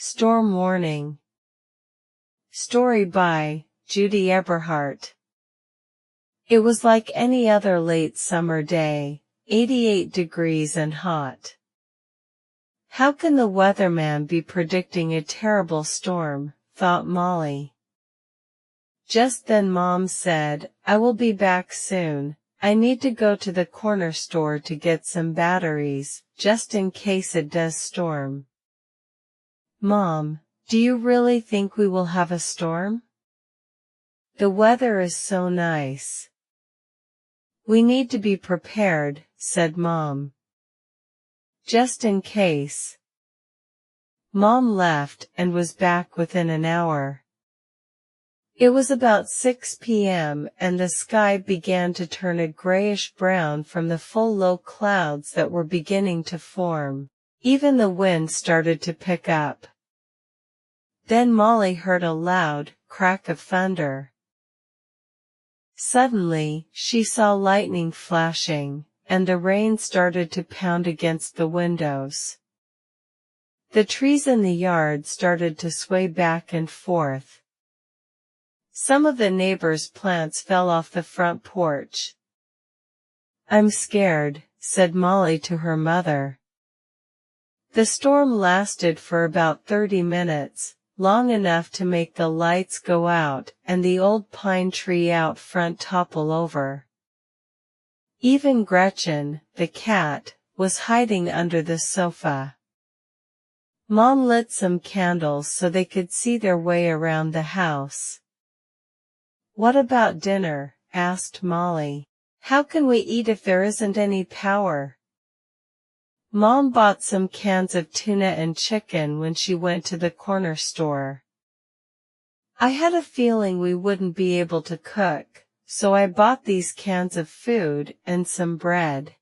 Storm Warning. Story by Judy Eberhardt. It was like any other late summer day, 88 degrees and hot. How can the weatherman be predicting a terrible storm, thought Molly. Just then Mom said, "I will be back soon. I need to go to the corner store to get some batteries, just in case it does storm." "Mom, do you really think we will have a storm? The weather is so nice." "We need to be prepared," said Mom. "Just in case." Mom left and was back within an hour. It was about 6 p.m. and the sky began to turn a grayish-brown from the full low clouds that were beginning to form. Even the wind started to pick up. Then Molly heard a loud crack of thunder. Suddenly, she saw lightning flashing, and the rain started to pound against the windows. The trees in the yard started to sway back and forth. Some of the neighbors' plants fell off the front porch. "I'm scared," said Molly to her mother. The storm lasted for about 30 minutes, long enough to make the lights go out and the old pine tree out front topple over. Even Gretchen, the cat, was hiding under the sofa. Mom lit some candles so they could see their way around the house. "What about dinner?" asked Molly. "How can we eat if there isn't any power?" Mom bought some cans of tuna and chicken when she went to the corner store. "I had a feeling we wouldn't be able to cook, so I bought these cans of food and some bread."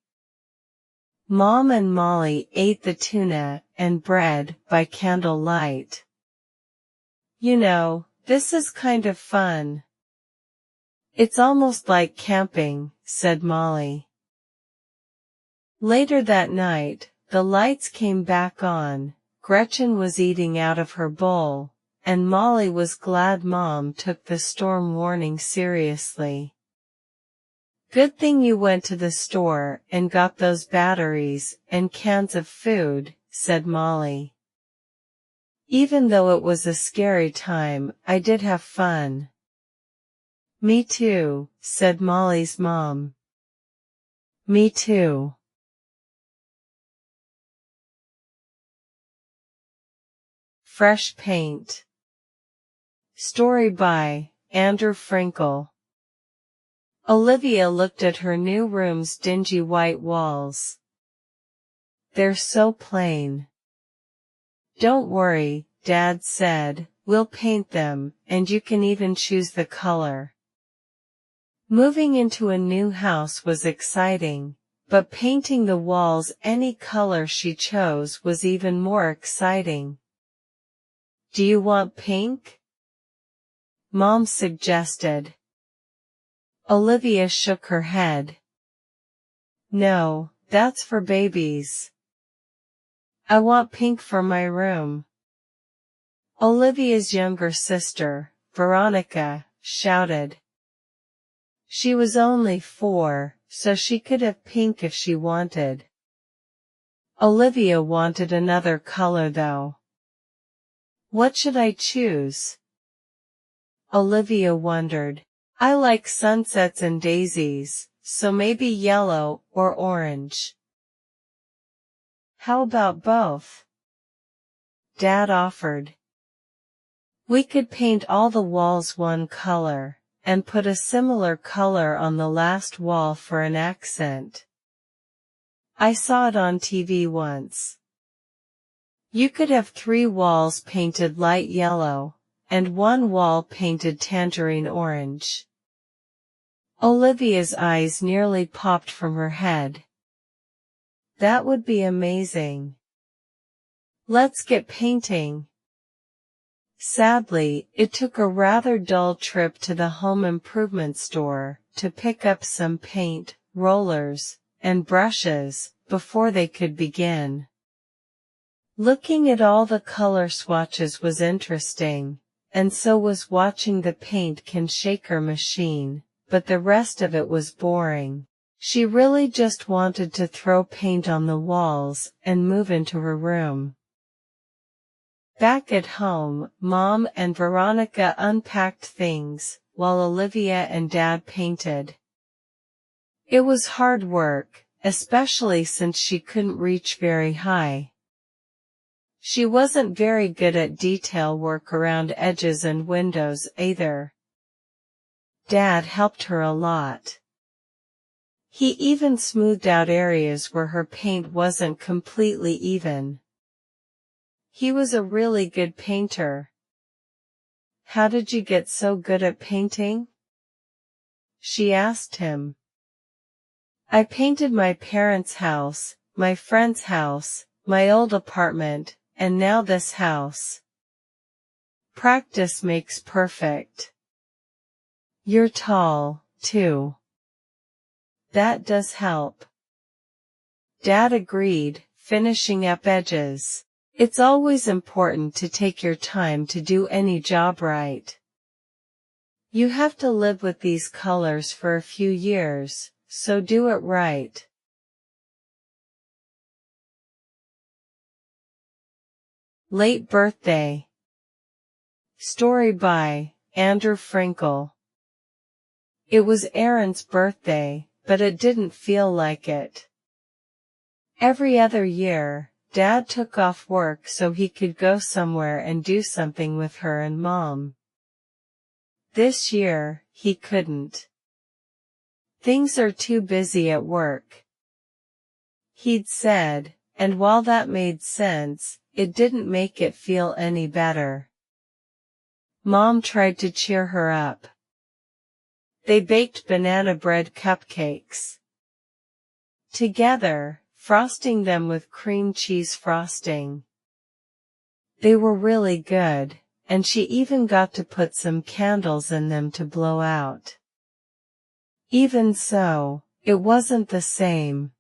Mom and Molly ate the tuna and bread by candlelight. "You know, this is kind of fun." "It's almost like camping," said Molly. Later that night, the lights came back on, Gretchen was eating out of her bowl, and Molly was glad Mom took the storm warning seriously. "Good thing you went to the store and got those batteries and cans of food," said Molly. "Even though it was a scary time, I did have fun." "Me too," said Molly's mom. "Me too." Fresh Paint. Story by Andrew Frankel. Olivia looked at her new room's dingy white walls. "They're so plain." "Don't worry," Dad said, "we'll paint them, and you can even choose the color." Moving into a new house was exciting, but painting the walls any color she chose was even more exciting. "Do you want pink?" Mom suggested. Olivia shook her head. "No, that's for babies. I want pink for my room." Olivia's younger sister, Veronica, shouted. She was only 4, so she could have pink if she wanted. Olivia wanted another color though. "What should I choose?" Olivia wondered. "I like sunsets and daisies, so maybe yellow or orange." "How about both?" Dad offered. "We could paint all the walls one color, and put a similar color on the last wall for an accent. I saw it on TV once. You could have 3 walls painted light yellow, and 1 wall painted tangerine orange." Olivia's eyes nearly popped from her head. "That would be amazing. Let's get painting." Sadly, it took a rather dull trip to the home improvement store to pick up some paint, rollers, and brushes before they could begin. Looking at all the color swatches was interesting, and so was watching the paint can shaker machine, but the rest of it was boring. She really just wanted to throw paint on the walls and move into her room. Back at home, Mom and Veronica unpacked things, while Olivia and Dad painted. It was hard work, especially since she couldn't reach very high. She wasn't very good at detail work around edges and windows either. Dad helped her a lot. He even smoothed out areas where her paint wasn't completely even. He was a really good painter. "How did you get so good at painting?" she asked him. "I painted my parents' house, my friend's house, my old apartment, and now this house. Practice makes perfect. You're tall, too. That does help." Dad agreed, finishing up edges. It's always important to take your time to do any job right. You have to live with these colors for a few years, so do it right. Late birthday. Story by Andrew Frankel. It was Aaron's birthday, but it didn't feel like it. Every other year, Dad took off work so he could go somewhere and do something with her and Mom. This year, he couldn't. Things are too busy at work, he'd said, and while that made sense, it didn't make it feel any better. Mom tried to cheer her up. They baked banana bread cupcakes together, frosting them with cream cheese frosting. They were really good, and she even got to put some candles in them to blow out. Even so, it wasn't the same.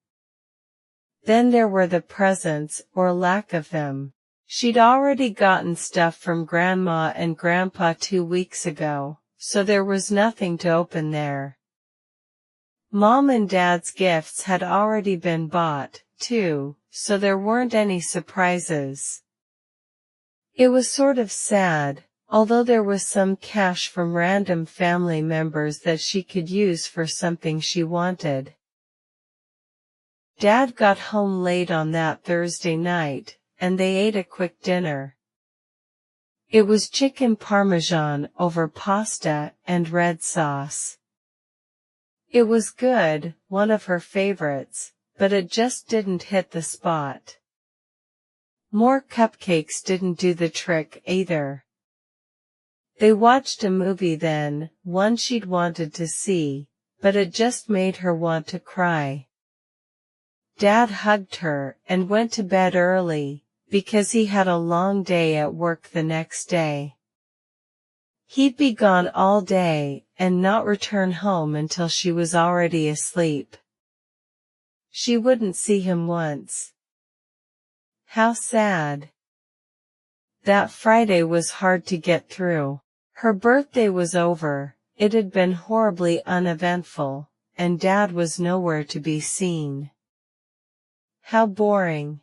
Then there were the presents, or lack of them. She'd already gotten stuff from Grandma and Grandpa 2 weeks ago, so there was nothing to open there. Mom and Dad's gifts had already been bought, too, so there weren't any surprises. It was sort of sad, although there was some cash from random family members that she could use for something she wanted. Dad got home late on that Thursday night, and they ate a quick dinner. It was chicken parmesan over pasta and red sauce. It was good, one of her favorites, but it just didn't hit the spot. More cupcakes didn't do the trick either. They watched a movie then, one she'd wanted to see, but it just made her want to cry. Dad hugged her and went to bed early, because he had a long day at work the next day. He'd be gone all day, and not return home until she was already asleep. She wouldn't see him once. How sad. That Friday was hard to get through. Her birthday was over, it had been horribly uneventful, and Dad was nowhere to be seen. How boring.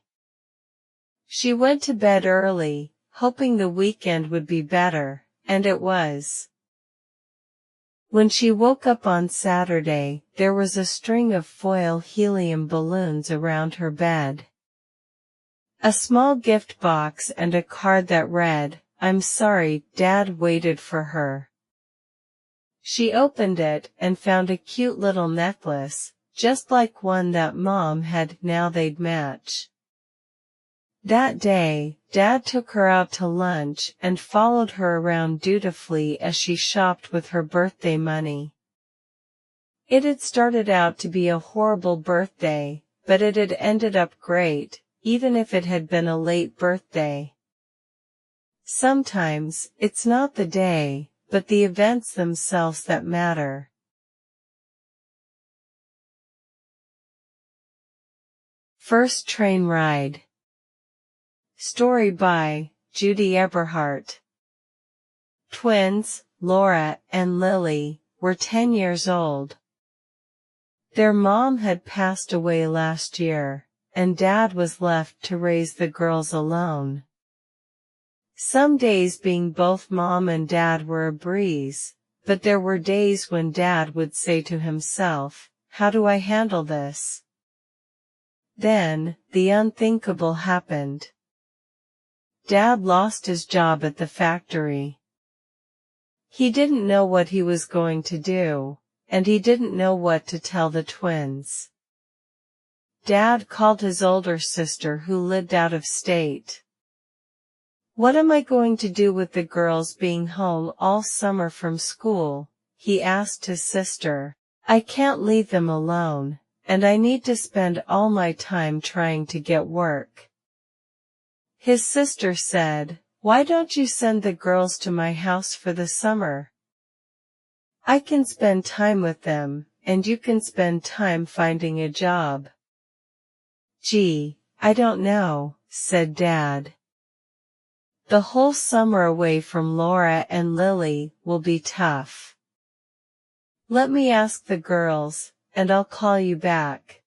She went to bed early, hoping the weekend would be better, and it was. When she woke up on Saturday, there was a string of foil helium balloons around her bed. A small gift box and a card that read, "I'm sorry, Dad waited for her." She opened it and found a cute little necklace, just like one that Mom had. Now they'd match. That day, Dad took her out to lunch and followed her around dutifully as she shopped with her birthday money. It had started out to be a horrible birthday, but it had ended up great, even if it had been a late birthday. Sometimes, it's not the day, but the events themselves that matter. First train ride. Story by Judy Eberhardt. Twins, Laura and Lily, were 10 years old. Their mom had passed away last year, and Dad was left to raise the girls alone. Some days being both Mom and Dad were a breeze, but there were days when Dad would say to himself, "How do I handle this?" Then, the unthinkable happened. Dad lost his job at the factory. He didn't know what he was going to do, and he didn't know what to tell the twins. Dad called his older sister who lived out of state. "What am I going to do with the girls being home all summer from school?" he asked his sister. "I can't leave them alone, and I need to spend all my time trying to get work." His sister said, "Why don't you send the girls to my house for the summer? I can spend time with them, and you can spend time finding a job." "Gee, I don't know," said Dad. "The whole summer away from Laura and Lily will be tough. Let me ask the girls, and I'll call you back."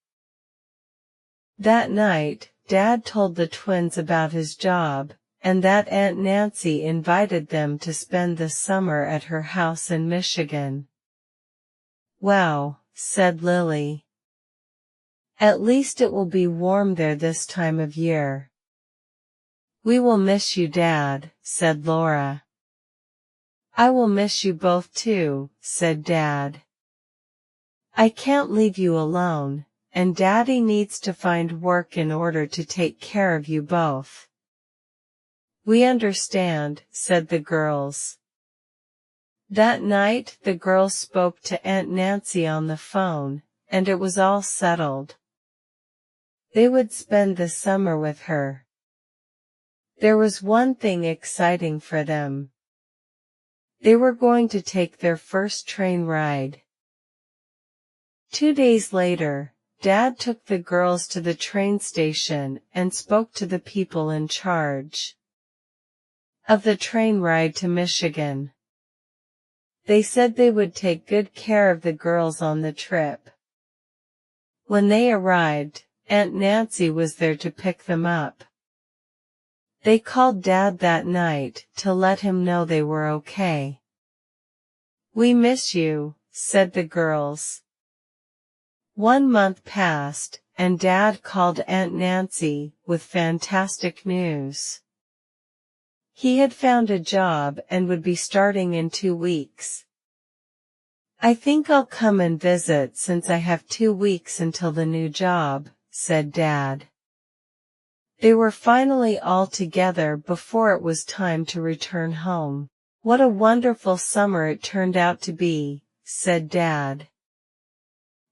That night, Dad told the twins about his job, and that Aunt Nancy invited them to spend the summer at her house in Michigan. "Wow," said Lily. "At least it will be warm there this time of year." "We will miss you, Dad," said Laura. "I will miss you both too," said Dad. "I can't leave you alone, and Daddy needs to find work in order to take care of you both." "We understand," said the girls. That night the girls spoke to Aunt Nancy on the phone, and it was all settled. They would spend the summer with her. There was one thing exciting for them. They were going to take their first train ride. 2 days later, Dad took the girls to the train station and spoke to the people in charge of the train ride to Michigan. They said they would take good care of the girls on the trip. When they arrived, Aunt Nancy was there to pick them up. They called Dad that night to let him know they were okay. "We miss you," said the girls. 1 month passed, and Dad called Aunt Nancy with fantastic news. He had found a job and would be starting in 2 weeks. "I think I'll come and visit since I have 2 weeks until the new job," said Dad. They were finally all together before it was time to return home. "What a wonderful summer it turned out to be," said Dad.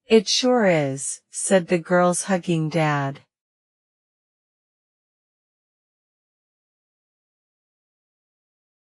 "It sure is," said the girls, hugging Dad.